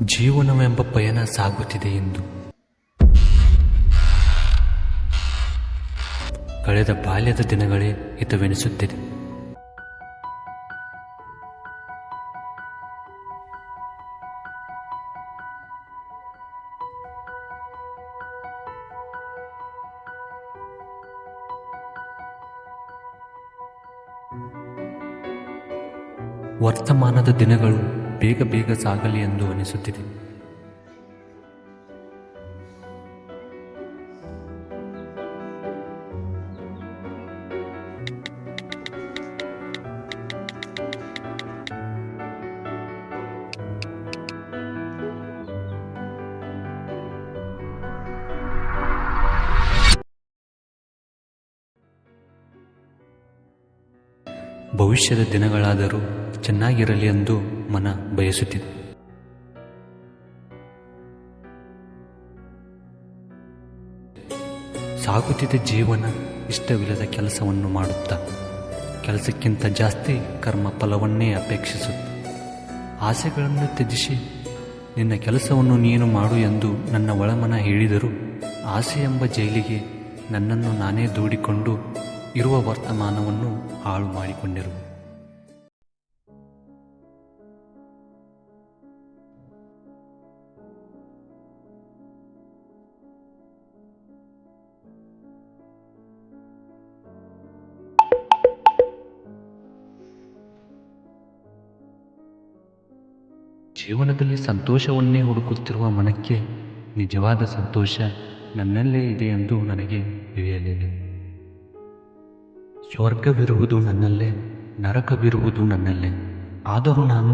ಜೀವನವೆಂಬ ಪಯಣ ಸಾಗುತ್ತಿದೆ ಎಂದು ಕಳೆದ ಬಾಲ್ಯದ ದಿನಗಳೇ ಹಿತವೆನಿಸುತ್ತಿದೆ. ವರ್ತಮಾನದ ದಿನಗಳು ಬೇಗ ಬೇಗ ಸಾಗಲಿ ಎಂದು ಅನಿಸುತ್ತಿದೆ. ಭವಿಷ್ಯದ ದಿನಗಳಾದರೂ ಚೆನ್ನಾಗಿರಲಿ ಎಂದು ಮನ ಬಯಸುತ್ತಿದೆ. ಸಾಗುತ್ತಿದ್ದ ಜೀವನ ಇಷ್ಟವಿಲ್ಲದ ಕೆಲಸವನ್ನು ಮಾಡುತ್ತಾ ಕೆಲಸಕ್ಕಿಂತ ಜಾಸ್ತಿ ಕರ್ಮ ಫಲವನ್ನೇ ಅಪೇಕ್ಷಿಸುತ್ತ ಆಸೆಗಳನ್ನು ತ್ಯಜಿಸಿ ನಿನ್ನ ಕೆಲಸವನ್ನು ನೀನು ಮಾಡು ಎಂದು ನನ್ನ ಒಳಮನ ಹೇಳಿದರೂ ಆಸೆ ಎಂಬ ಜೈಲಿಗೆ ನನ್ನನ್ನು ನಾನೇ ದೂಡಿಕೊಂಡು ಇರುವ ವರ್ತಮಾನವನ್ನು ಹಾಳು ಮಾಡಿಕೊಂಡಿರು. ಜೀವನದಲ್ಲಿ ಸಂತೋಷವನ್ನೇ ಹುಡುಕುತ್ತಿರುವ ಮನಕ್ಕೆ ನಿಜವಾದ ಸಂತೋಷ ನನ್ನಲ್ಲೇ ಇದೆ ಎಂದು ನನಗೆ ತಿಳಿಯಲಿಲ್ಲ. ಸ್ವರ್ಗವಿರುವುದು ನನ್ನಲ್ಲೇ, ನರಕವಿರುವುದು ನನ್ನಲ್ಲೇ. ಆದರೂ ನಾನು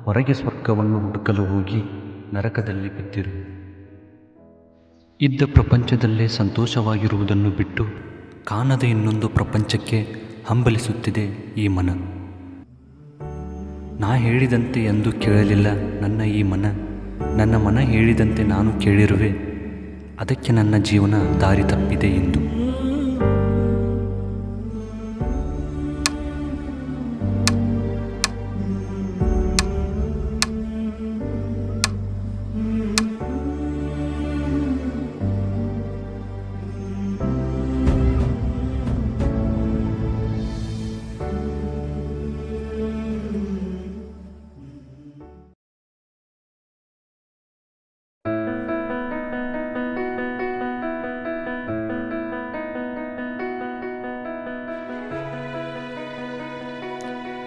ಹೊರಗೆ ಸ್ವರ್ಗವನ್ನು ಹುಡುಕಲು ಹೋಗಿ ನರಕದಲ್ಲಿ ಬಿದ್ದಿರುವೆ. ಇದ್ದ ಪ್ರಪಂಚದಲ್ಲೇ ಸಂತೋಷವಾಗಿರುವುದನ್ನು ಬಿಟ್ಟು ಕಾಣದ ಇನ್ನೊಂದು ಪ್ರಪಂಚಕ್ಕೆ ಹಂಬಲಿಸುತ್ತಿದೆ ಈ ಮನ. ನಾ ಹೇಳಿದಂತೆ ಎಂದು ಕೇಳಲಿಲ್ಲ ನನ್ನ ಈ ಮನ. ನನ್ನ ಮನ ಹೇಳಿದಂತೆ ನಾನು ಕೇಳಿರುವೆ. ಅದಕ್ಕೆ ನನ್ನ ಜೀವನ ದಾರಿ ತಪ್ಪಿದೆ ಎಂದು.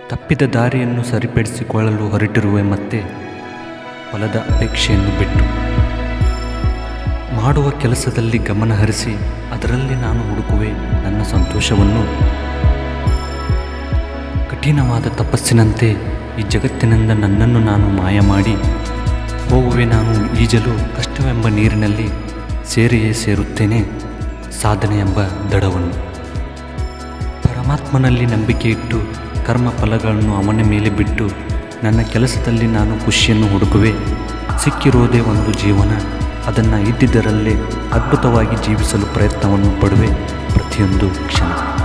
ತಪ್ಪಿದ ದಾರಿಯನ್ನು ಸರಿಪಡಿಸಿಕೊಳ್ಳಲು ಹೊರಟಿರುವೆ. ಮತ್ತೆ ಫಲದ ಅಪೇಕ್ಷೆಯನ್ನು ಬಿಟ್ಟು ಮಾಡುವ ಕೆಲಸದಲ್ಲಿ ಗಮನ ಹರಿಸಿ ಅದರಲ್ಲಿ ನಾನು ಹುಡುಕುವೆ ನನ್ನ ಸಂತೋಷವನ್ನು. ಕಠಿಣವಾದ ತಪಸ್ಸಿನಂತೆ ಈ ಜಗತ್ತಿನಿಂದ ನನ್ನನ್ನು ನಾನು ಮಾಯ ಮಾಡಿ ಹೋಗುವೆ. ನಾನು ಈಜಲು ಕಷ್ಟವೆಂಬ ನೀರಿನಲ್ಲಿ ಸೇರಿಯೇ ಸೇರುತ್ತೇನೆ ಸಾಧನೆ ಎಂಬ ದಡವನ್ನು. ಪರಮಾತ್ಮನಲ್ಲಿ ನಂಬಿಕೆ ಇಟ್ಟು ಕರ್ಮ ಫಲಗಳನ್ನು ಅವನ ಮೇಲೆ ಬಿಟ್ಟು ನನ್ನ ಕೆಲಸದಲ್ಲಿ ನಾನು ಖುಷಿಯನ್ನು ಹುಡುಕುವೆ. ಸಿಕ್ಕಿರೋದೇ ಒಂದು ಜೀವನ, ಅದನ್ನು ಇದ್ದಿದ್ದರಲ್ಲೇ ಅದ್ಭುತವಾಗಿ ಜೀವಿಸಲು ಪ್ರಯತ್ನವನ್ನು ಪಡುವೆ ಪ್ರತಿಯೊಂದು ಕ್ಷಣ.